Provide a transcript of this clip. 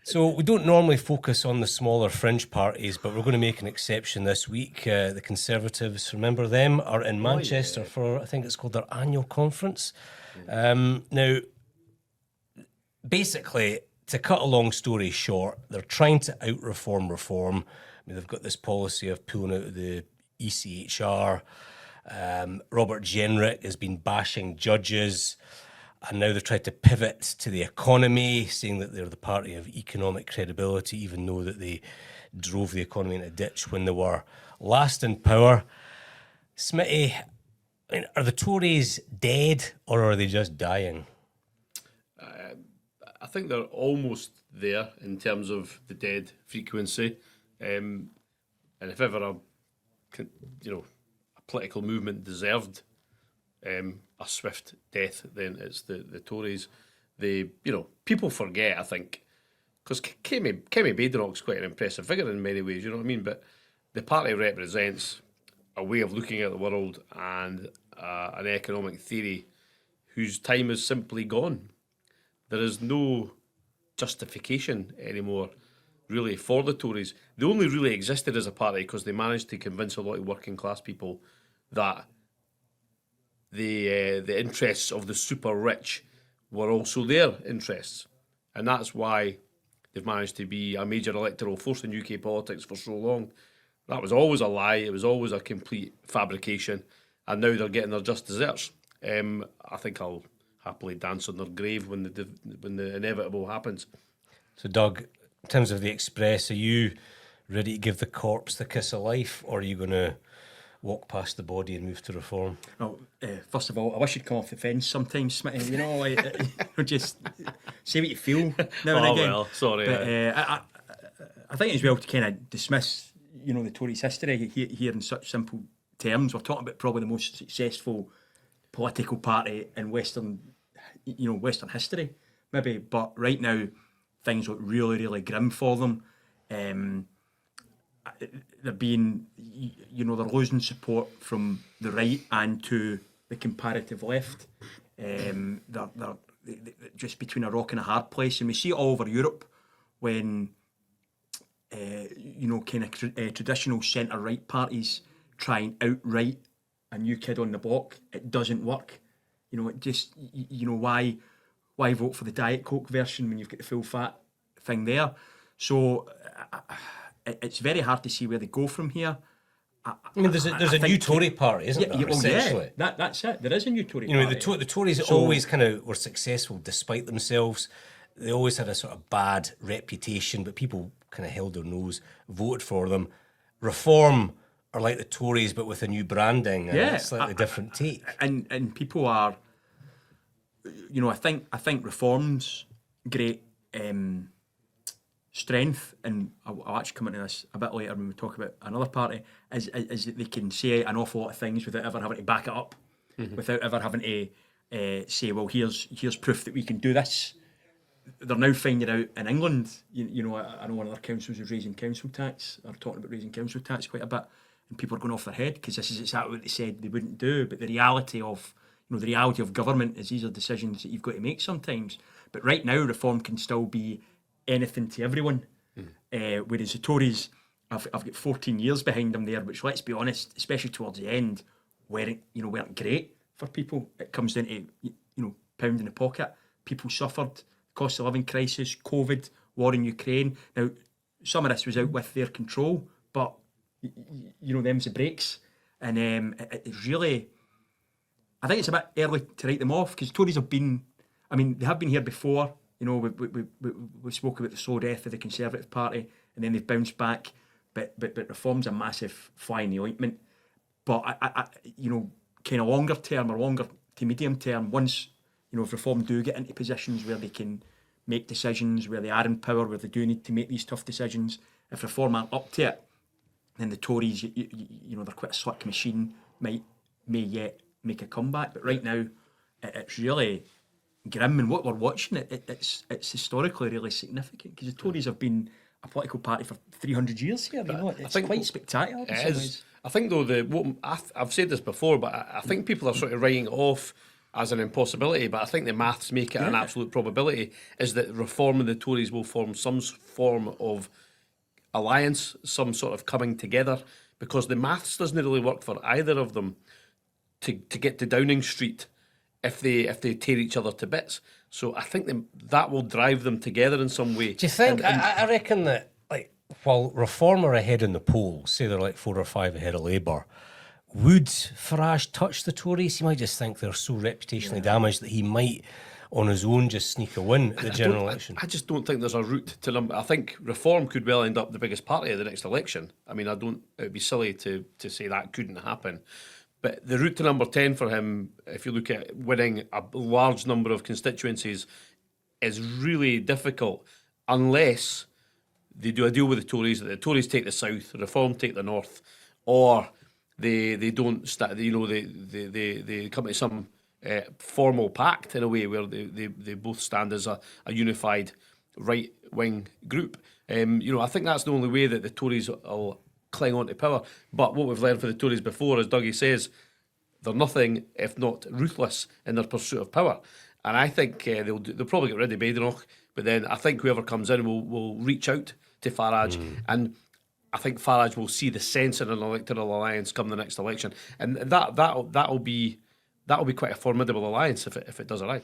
So we don't normally focus on the smaller fringe parties, but we're going to make an exception this week. The Conservatives, remember them, are in Manchester for, I think it's called their annual conference. Now, basically, to cut a long story short, they're trying to out-reform reform. I mean, they've got this policy of pulling out of the ECHR. Robert Jenrick has been bashing judges. And now they've tried to pivot to the economy, saying that they're the party of economic credibility, even though that they drove the economy in a ditch when they were last in power. Smitty, I mean, are the Tories dead or are they just dying? I think they're almost there in terms of the dead frequency. And if ever a political movement deserved a swift death, then it's the Tories. People forget, I think, because Kemi Badenoch's quite an impressive figure in many ways, you know what I mean? But the party represents a way of looking at the world and an economic theory whose time is simply gone. There is no justification anymore, really, for the Tories. They only really existed as a party because they managed to convince a lot of working class people that the interests of the super rich were also their interests. And that's why they've managed to be a major electoral force in UK politics for so long. That was always a lie. It was always a complete fabrication. And now they're getting their just desserts. I think I'll happily dance on their grave when the inevitable happens. So, Doug, in terms of the Express, are you ready to give the corpse the kiss of life, or are you going to walk past the body and move to reform? Well, first of all, I wish you'd come off the fence sometimes, Smitty. You know, just say what you feel now and again. Well, sorry. But I think it's well to kind of dismiss, the Tories' history here in such simple terms. We're talking about probably the most successful political party in Western history, maybe. But right now, things look really, really grim for them. They're losing support from the right and to the comparative left. They're just between a rock and a hard place, and we see it all over Europe when traditional centre right parties try and outright a new kid on the block. It doesn't work. Why vote for the Diet Coke version when you've got the full fat thing there? So it's very hard to see where they go from here. I mean, there's a new Tory party, isn't there? Essentially, that's it. There is a new Tory party. The Tories always kind of were successful despite themselves. They always had a sort of bad reputation, but people kind of held their nose, voted for them. Reform are like the Tories, but with a new branding and a slightly different take. And people are, I think Reform's great strength, and I'll actually come into this a bit later when we talk about another party, is that they can say an awful lot of things without ever having to back it up, without ever having to say, well, here's proof that we can do this. They're now finding out in England, I know one of their councils is raising council tax, or talking about raising council tax quite a bit, and people are going off their head because this is exactly what they said they wouldn't do. But the reality of government is these are decisions that you've got to make sometimes. But right now, reform can still be anything to everyone. Whereas the Tories, I've got 14 years behind them there, which, let's be honest, especially towards the end, weren't great for people. It comes down to pound in the pocket. People suffered, cost of living crisis, COVID, war in Ukraine. Now, some of this was out with their control, but them's the breaks, and it's really, I think it's a bit early to write them off because Tories have been, they have been here before. We spoke about the slow death of the Conservative Party, and then they've bounced back. But reform's a massive fly in the ointment. But I kind of longer term or longer to medium term, once if reform do get into positions where they can make decisions, where they are in power, where they do need to make these tough decisions, if reform aren't up to it, then the Tories, they're quite a slick machine, may yet make a comeback. But right now, it's really grim, and what we're watching, it's historically really significant because the Tories have been a political party for 300 years here. It's quite spectacular. It is. I think though I've said this before, but I think people are sort of writing off as an impossibility, but I think the maths make it an absolute probability, is that Reform and the Tories will form some form of alliance, some sort of coming together, because the maths doesn't really work for either of them to get to Downing Street if they tear each other to bits. So I think that will drive them together in some way. Do you think? I reckon that, like, while Reform are ahead in the polls, say they're like 4 or 5 ahead of Labour, would Farage touch the Tories? He might just think they're so reputationally damaged that he might, on his own, just sneak a win at the general election. I just don't think there's a route to number. I think Reform could well end up the biggest party of the next election. I mean, it would be silly to say that couldn't happen. But the route to number 10 for him, if you look at winning a large number of constituencies, is really difficult unless they do a deal with the Tories, that the Tories take the south, Reform take the north, or they don't start. They come to some formal pact in a way where they both stand as a unified right wing group. I think that's the only way that the Tories will cling on to power. But what we've learned for the Tories before, as Dougie says, they're nothing if not ruthless in their pursuit of power. And I think they'll probably get rid of Badenoch, but then I think whoever comes in will reach out to Farage, and I think Farage will see the sense in an electoral alliance come the next election, and that'll be quite a formidable alliance if it does arrive.